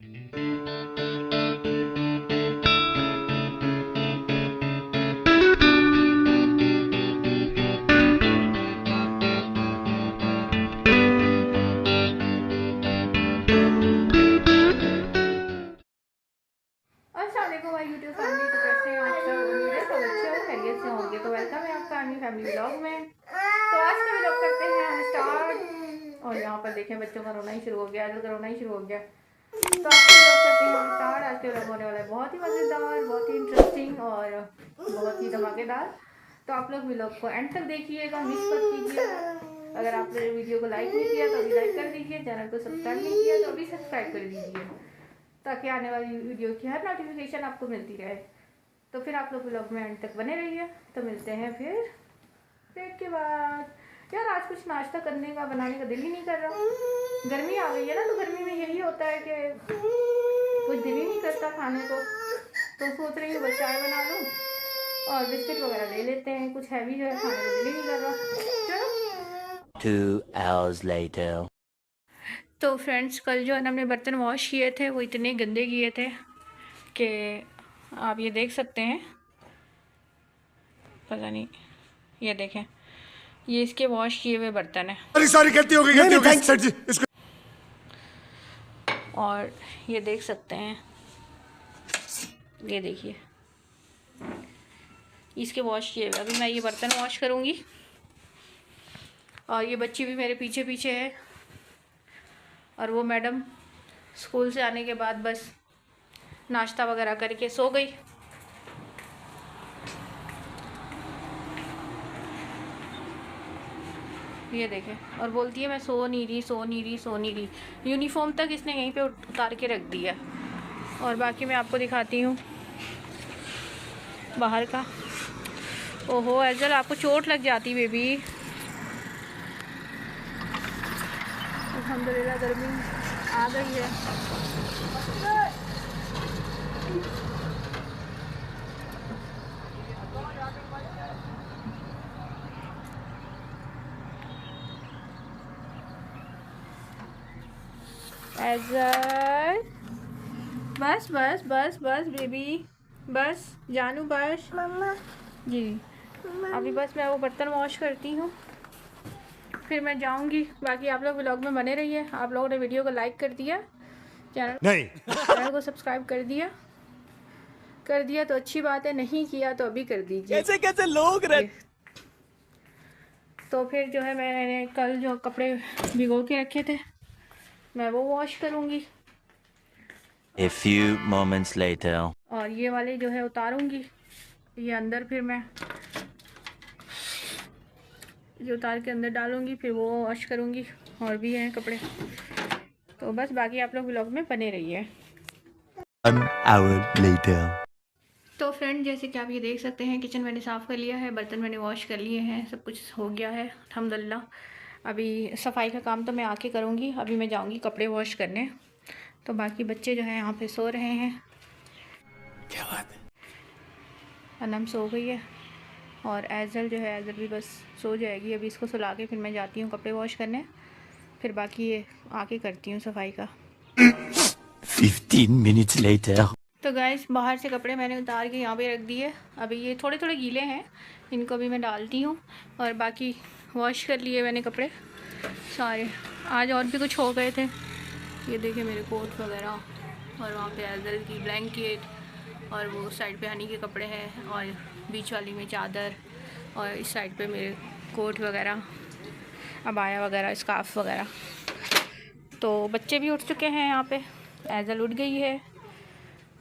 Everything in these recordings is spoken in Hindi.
यूट्यूब फैमिली, तो कैसे हैं आप सब? उम्मीद है सब अच्छे हो, खैरियत से होंगे। तो वेलकम है आपका आर्मी फैमिली व्लॉग में। तो आज का व्लॉग करते हैं हम स्टार्ट। और यहाँ पर देखें बच्चों का रोना ही शुरू हो गया, आजकल रोना ही शुरू हो गया। तो आज का व्लॉग करते हैं हम स्टार्ट। आज के व्लॉग होने वाला है बहुत ही मज़ेदार, बहुत ही इंटरेस्टिंग और बहुत ही धमाकेदार। तो आप लोग व्लॉग को एंड तक देखिएगा, मिस मत कीजिएगा। अगर आपने वीडियो को लाइक नहीं किया तो अभी लाइक कर दीजिए, चैनल को सब्सक्राइब नहीं किया तो अभी सब्सक्राइब कर दीजिए, ताकि आने वाली वीडियो की हर नोटिफिकेशन आपको मिलती रहे। तो फिर आप लोग व्लॉग में एंड तक बने रहिए। तो मिलते हैं फिर ब्रेक के बाद। यार आज कुछ नाश्ता करने का, बनाने का दिल ही नहीं कर रहा। गर्मी आ गई है ना, तो गर्मी में यही होता है कि कुछ दिल ही नहीं करता खाने को। तो सोच रही हूँ बस चाय बना लूँ और बिस्किट वगैरह ले लेते हैं। कुछ हैवी जो है खाने को दिल ही नहीं कर रहा। चलो 2 hours later. तो फ्रेंड्स, कल जो है ना हमने बर्तन वॉश किए थे, वो इतने गंदे किए थे कि आप ये देख सकते हैं। पता नहीं, ये देखें, ये इसके वॉश किए हुए बर्तन है। सारी गलती हो गई सर जी इसको। और ये देख सकते हैं, ये देखिए इसके वॉश किए हुए। अभी मैं ये बर्तन वॉश करूँगी। और ये बच्ची भी मेरे पीछे पीछे है। और वो मैडम स्कूल से आने के बाद बस नाश्ता वगैरह करके सो गई। ये देखें, और बोलती है मैं सो नहीं रही। यूनिफॉर्म तक इसने यहीं पे उतार के रख दिया। और बाकी मैं आपको दिखाती हूँ बाहर का। ओहो एजल, आपको चोट लग जाती बेबी। अल्हम्दुलिल्लाह गर्मी आ गई है। एजल, बस बस बस बस बेबी, बस जानू, बस मम्मा जी। अभी बस मैं वो बर्तन वॉश करती हूँ, फिर मैं जाऊंगी। बाकी आप लोग व्लॉग में बने रहिए। आप लोगों ने वीडियो को लाइक कर दिया, चैनल को सब्सक्राइब कर दिया तो अच्छी बात है, नहीं किया तो अभी कर दीजिए। कैसे कैसे लोग रहते। तो फिर जो है मैंने कल जो कपड़े भिगो के रखे थे मैं वो वॉश करूँगी। A few moments later. और ये वाले जो है उतारूँगी, ये अंदर फिर मैं ये उतार के अंदर डालूँगी, फिर वो वॉश करूँगी। और भी हैं कपड़े। तो बस बाकी आप लोग व्लॉग में बने रहिए। 1 hour later. तो फ्रेंड, जैसे कि आप ये देख सकते हैं, किचन मैंने साफ़ कर लिया है, बर्तन मैंने वॉश कर लिए हैं, सब कुछ हो गया है अल्हम्दुलिल्लाह। अभी सफाई का काम तो मैं आके करूँगी। अभी मैं जाऊँगी कपड़े वॉश करने। तो बाकी बच्चे जो हैं यहाँ पे सो रहे हैं। क्या बात है। अनम सो गई है और एजल जो है, एजल भी बस सो जाएगी। अभी इसको सुला के फिर मैं जाती हूँ कपड़े वॉश करने। फिर बाकी ये आके करती हूँ सफाई का। 15 minutes later. तो गाइस, बाहर से कपड़े मैंने उतार के यहाँ पे रख दिए। अभी ये थोड़े थोड़े गीले हैं, इनको भी मैं डालती हूँ। और बाकी वॉश कर लिए मैंने कपड़े सारे। आज और भी कुछ हो गए थे, ये देखिए मेरे कोट वगैरह। और वहाँ पे एजल की ब्लैंकेट, और वो साइड पे हनी के कपड़े हैं, और बीच वाली में चादर, और इस साइड पे मेरे कोट वगैरह, अबाया वगैरह, स्कार्फ वगैरह। तो बच्चे भी उठ चुके हैं यहाँ पे, एजल उठ गई है।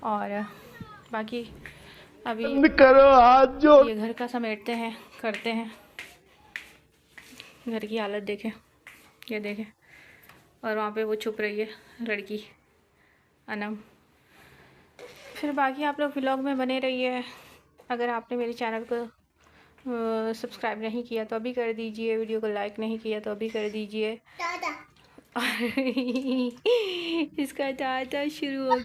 और बाकी अभी करो हाथ जो ये घर का समेटते हैं, करते हैं। घर की हालत देखें, ये देखें। और वहाँ पे वो छुप रही है लड़की अनम। फिर बाकी आप लोग व्लॉग में बने रहिए। अगर आपने मेरे चैनल को सब्सक्राइब नहीं किया तो अभी कर दीजिए, वीडियो को लाइक नहीं किया तो अभी कर दीजिए। इसका ताता शुरू हो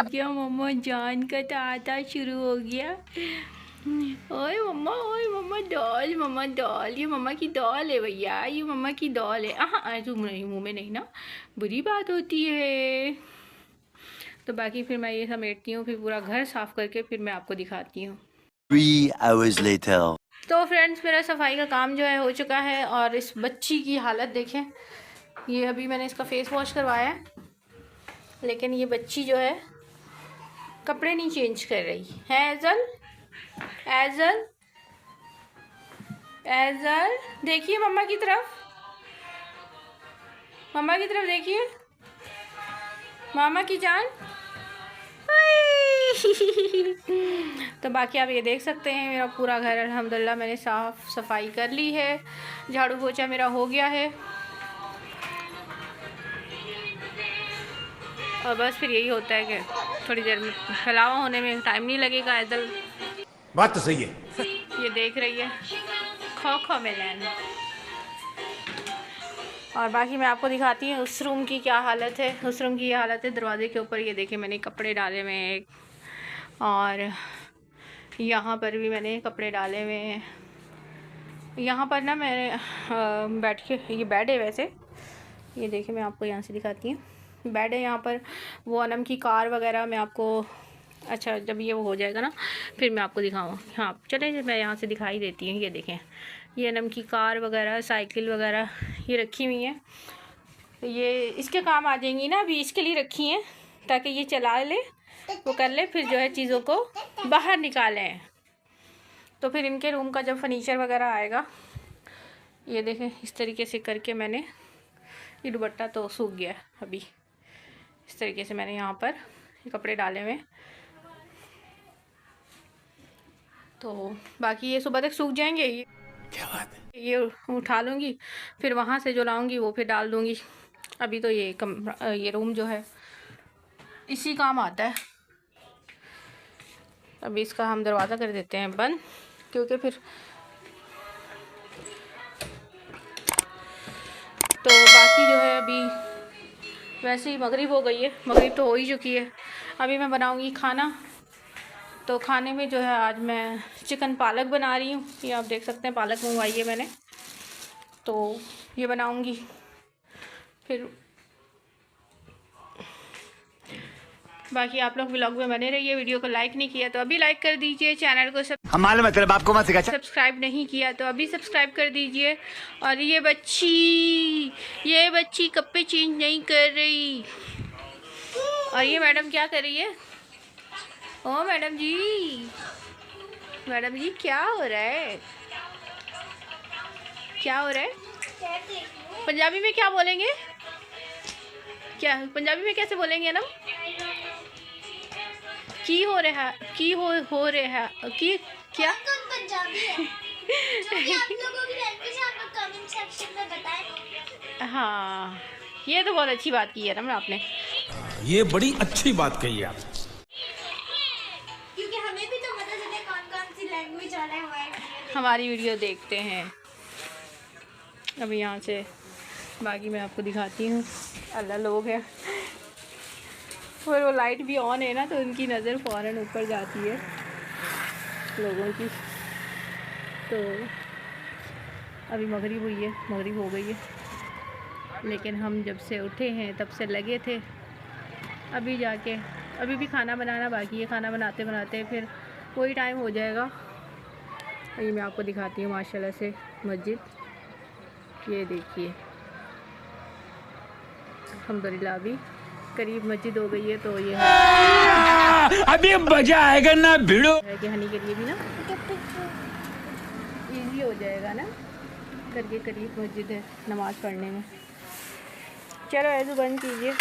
गया, मम्मा जान का ताता शुरू हो गया। ओए मम्मा डॉल, ये मम्मा की डॉल है भैया, ये मम्मा की डॉल है। हाँ तुम नहीं, मुँह में नहीं ना, बुरी बात होती है। तो बाकी फिर मैं ये समेटती हूँ, फिर पूरा घर साफ़ करके फिर मैं आपको दिखाती हूँ। 3 hours later. तो फ्रेंड्स मेरा सफाई का काम जो है हो चुका है, और इस बच्ची की हालत देखें। ये अभी मैंने इसका फेस वॉश करवाया है, लेकिन ये बच्ची जो है कपड़े नहीं चेंज कर रही है। एजल देखिए मम्मा की तरफ, देखिए मामा की जान। तो बाकी आप ये देख सकते हैं, मेरा पूरा घर अल्हम्दुलिल्लाह मैंने साफ़ सफाई कर ली है, झाड़ू पोछा मेरा हो गया है, और बस फिर यही होता है कि थोड़ी देर में फैलावा होने में टाइम नहीं लगेगा। एजल बात तो सही है। ये देख रही है खो में लेना। और बाकी मैं आपको दिखाती हूँ उस रूम की क्या हालत है। उस रूम की ये हालत है, दरवाजे के ऊपर ये देखिए मैंने कपड़े डाले हुए हैं, और यहाँ पर भी मैंने कपड़े डाले हुए हैं। यहाँ पर ना मैंने बैठ के, ये बेड है वैसे, ये देखिए मैं आपको यहाँ से दिखाती हूँ, बेड है यहाँ पर। वो अनम की कार वगैरह मैं आपको, अच्छा जब ये वो हो जाएगा ना फिर मैं आपको दिखाऊँ। हाँ चलें, मैं यहाँ से दिखाई देती हूँ। ये देखें, ये अनम की कार वगैरह, साइकिल वगैरह ये रखी हुई हैं। ये इसके काम आ जाएंगी ना, अभी इसके लिए रखी हैं ताकि ये चला ले, वो कर ले, फिर जो है चीज़ों को बाहर निकालें। तो फिर इनके रूम का जब फर्नीचर वगैरह आएगा, ये देखें इस तरीके से करके मैंने, ये दुपट्टा तो सूख गया अभी, इस तरीके से मैंने यहाँ पर कपड़े डाले हुए। तो बाकी ये सुबह तक सूख जाएंगे। ये क्या बात है। ये उठा लूँगी, फिर वहाँ से जो लाऊंगी वो फिर डाल दूँगी। अभी तो ये रूम जो है इसी काम आता है। अभी इसका हम दरवाज़ा कर देते हैं बंद, क्योंकि फिर तो बाकी जो है अभी वैसे ही मगरिब हो गई है, मगरिब तो हो ही चुकी है। अभी मैं बनाऊँगी खाना। तो खाने में जो है आज मैं चिकन पालक बना रही हूँ। ये आप देख सकते हैं, पालक मंगवाई है मैंने, तो ये बनाऊँगी। फिर बाकी आप लोग व्लॉग में बने रहिए। वीडियो को लाइक नहीं किया तो अभी लाइक कर दीजिए, चैनल को सब्सक्राइब नहीं किया तो अभी सब्सक्राइब कर दीजिए। और ये बच्ची कपड़े चेंज नहीं कर रही। और ये मैडम क्या कर रही है? ओ मैडम जी क्या हो रहा है? पंजाबी में क्या बोलेंगे? क्या पंजाबी में कैसे बोलेंगे ना? की हो रहा है की क्या? पंजाबी है। जो भी आप लोगों की लैंग्वेज है आप लोग कमेंट सेक्शन में बताएं। हाँ ये तो बहुत अच्छी बात की है ना आपने। ये बड़ी अच्छी बात कही आप। क्योंकि हमें भी तो पता चले कौन सी लैंग्वेज वाले हमारी वीडियो देखते हैं। अभी यहाँ से बाकी मैं आपको दिखाती हूँ। अल्लाह लोग हैं, और वो लाइट भी ऑन है ना, तो उनकी नज़र फ़ौरन ऊपर जाती है लोगों की। तो अभी मगरिब हुई है, मगरिब हो गई है, लेकिन हम जब से उठे हैं तब से लगे थे। अभी जाके अभी भी खाना बनाना बाकी है, खाना बनाते बनाते फिर कोई टाइम हो जाएगा। ये मैं आपको दिखाती हूँ माशाल्लाह से मस्जिद। ये देखिए अल्हम्दुलिल्लाह अभी करीब मस्जिद हो गई है। तो ये अभी मजा आएगा ना भिड़ो है कि हनी के लिए भी ना इजी हो जाएगा ना, करके करीब मस्जिद है नमाज़ पढ़ने में। चलो ऐसे बंद कीजिए।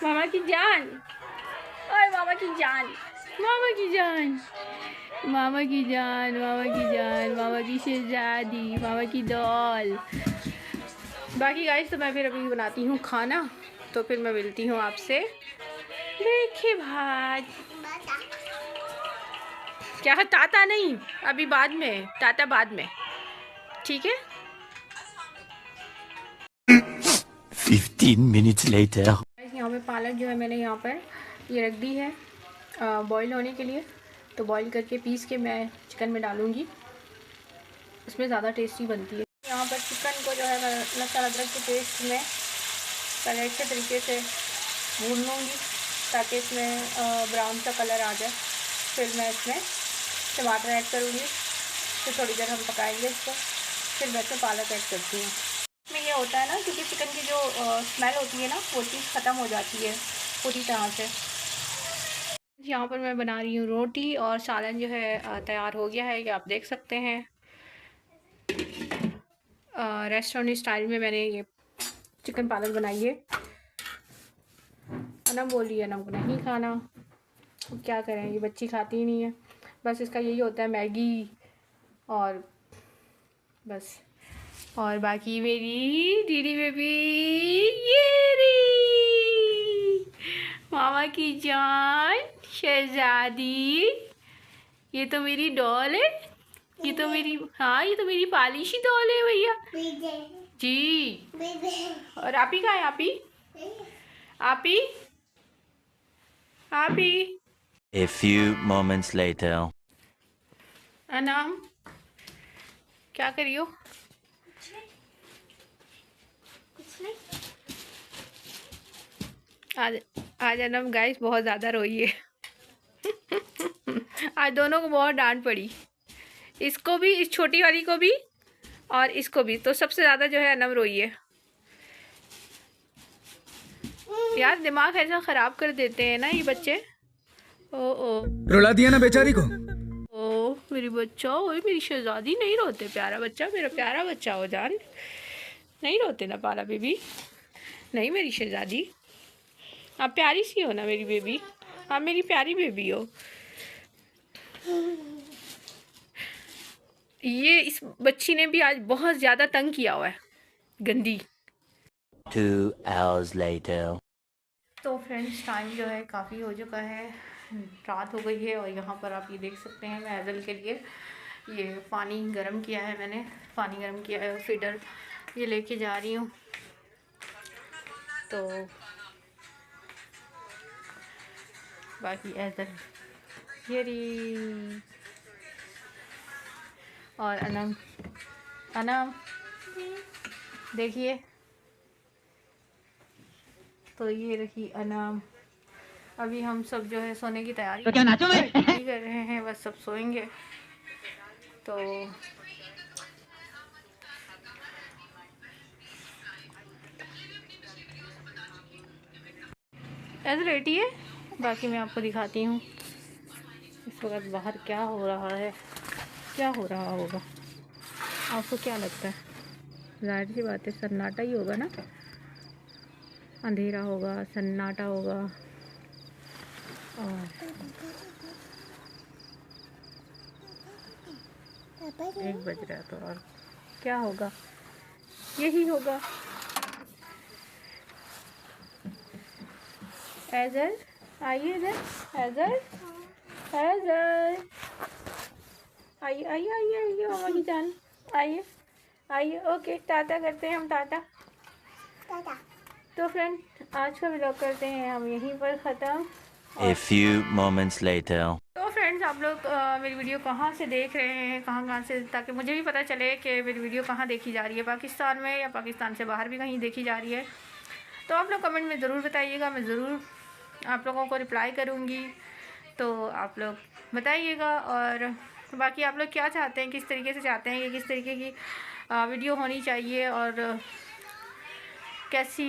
मामा की जान, ओए मामा की जान, मामा की जान, मामा की जान, मामा की जान, मामा की शहजादी, मामा की डॉल। बाकी गाइस तो मैं फिर अभी बनाती हूँ खाना, तो फिर मैं मिलती हूँ आपसे। देखिए भाज क्या है, ताता नहीं अभी, बाद में ताता बाद में, ठीक है। 15 minutes later. यहाँ पे पालक जो है मैंने यहाँ पर ये रख दी है बॉईल होने के लिए। तो बॉईल करके पीस के मैं चिकन में डालूँगी, उसमें ज़्यादा टेस्टी बनती है। यहाँ पर चिकन को जो है मैं लहसुन अदरक के पेस्ट में पहले अच्छे तरीके से भून लूँगी ताकि इसमें ब्राउन सा कलर आ जाए। फिर मैं इसमें टमाटर ऐड करूँगी, फिर थोड़ी देर हम पकाएंगे इसको, फिर मैं इसमें पालक ऐड करती हूँ। इसमें ये होता है ना, क्योंकि चिकन की जो स्मेल होती है ना वो चीज़ ख़त्म हो जाती है पूरी तरह से। यहाँ पर मैं बना रही हूँ रोटी और सालन जो है तैयार हो गया है, ये आप देख सकते हैं। रेस्टोरेंट स्टाइल में मैंने ये चिकन पालक बनाई है। अनम बोल रही है अनम को नहीं खाना, अब क्या करें, ये बच्ची खाती ही नहीं है। बस इसका यही होता है मैगी और बस। और बाकी मेरी दीदी बेबी ये रही मामा की जान शहजादी, ये तो मेरी डॉल है, ये तो मेरी, हाँ ये तो मेरी पालिशी डॉल है भैया जी। और आपी कहाँ है? आपी आपी आपी। A few moments later. अनाम क्या करी हो? कुछ नहीं। आज अनम गाइस बहुत ज़्यादा रोई है। आज दोनों को बहुत डांट पड़ी, इसको भी, इस छोटी वाली को भी और इसको भी। तो सबसे ज़्यादा जो है अनम रोई है। यार दिमाग ऐसा ख़राब कर देते हैं ना ये बच्चे। ओ रुला दिया ना बेचारी को। ओ मेरी बच्चा, ओए मेरी शहजादी, नहीं रोते प्यारा बच्चा, मेरा प्यारा बच्चा हो जान, नहीं रोते ना पाला बेबी, नहीं मेरी शहजादी, आप प्यारी सी हो ना मेरी बेबी, आप मेरी प्यारी बेबी हो। ये इस बच्ची ने भी आज बहुत ज़्यादा तंग किया हुआ है, गंदी। 2 hours later. तो फ्रेंड्स टाइम जो है काफ़ी हो चुका है, रात हो गई है। और यहाँ पर आप ये देख सकते हैं मैं एज़ल के लिए ये पानी गर्म किया है, मैंने पानी गर्म किया है, फीडर ये लेके जा रही हूँ। तो बाकी एज़ल ये रही, और अनम अनम देखिए, तो ये रही अनम। अभी हम सब जो है सोने की तैयारी कर रहे हैं, बस सब सोएंगे। तो ऐसे रेडी है, बाकी मैं आपको दिखाती हूँ इस वक्त बाहर क्या हो रहा है, क्या हो रहा होगा। आपको क्या लगता है? जाहिर सी बात है सन्नाटा ही होगा ना, अंधेरा होगा, सन्नाटा होगा। और 1 बज रहा है, तो और क्या होगा, यही होगा। एज़ल आइए इधर, एज़ल एज़ल आइए आइए आइए आइए मामा की जान, आइए आइए। ओके टाटा करते हैं हम, टाटा। तो फ्रेंड आज का व्लॉग करते हैं हम यहीं पर ख़त्म। A few moments later. तो फ्रेंड्स आप लोग मेरी वीडियो कहाँ से देख रहे हैं, कहाँ से, ताकि मुझे भी पता चले कि मेरी वीडियो कहाँ देखी जा रही है, पाकिस्तान में या पाकिस्तान से बाहर भी कहीं देखी जा रही है। तो आप लोग कमेंट में ज़रूर बताइएगा, मैं ज़रूर आप लोगों को रिप्लाई करूँगी। तो आप लोग बताइएगा। और बाकी आप लोग क्या चाहते हैं, किस तरीके से चाहते हैं कि किस तरीके की वीडियो होनी चाहिए और कैसी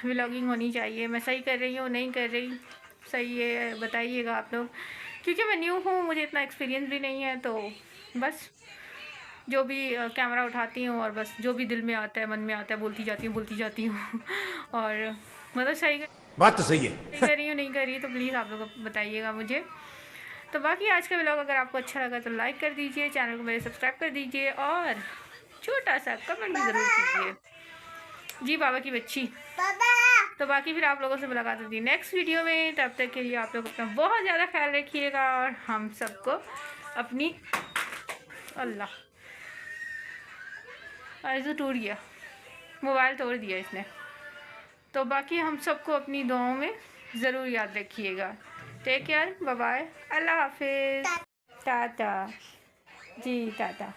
व्लॉगिंग होनी चाहिए। मैं सही कर रही हूँ, नहीं कर रही, सही है बताइएगा आप लोग, क्योंकि मैं न्यू हूँ, मुझे इतना एक्सपीरियंस भी नहीं है। तो बस जो भी कैमरा उठाती हूँ और बस जो भी दिल में आता है, मन में आता है, बोलती जाती हूँ और मतलब सही बात तो सही है, नहीं कर रही हूँ, नहीं कर रही, तो प्लीज़ आप लोग बताइएगा मुझे। तो बाकी आज का व्लॉग अगर आपको अच्छा लगा तो लाइक कर दीजिए, चैनल को मेरे सब्सक्राइब कर दीजिए और छोटा सा कमेंट भी ज़रूर कीजिए। जी बाबा की बच्ची। तो बाकी फिर आप लोगों से मुलाकात होती है नेक्स्ट वीडियो में। तब तक के लिए आप लोग अपना बहुत ज़्यादा ख्याल रखिएगा और हम सबको अपनी, अल्लाह ऐसे टूट गया, मोबाइल तोड़ दिया इसने। तो बाकी हम सबको अपनी दुआओं में ज़रूर याद रखिएगा। टेक केयर, बाय बाय, अल्लाह हाफिज़, टाटा जी, टाटा।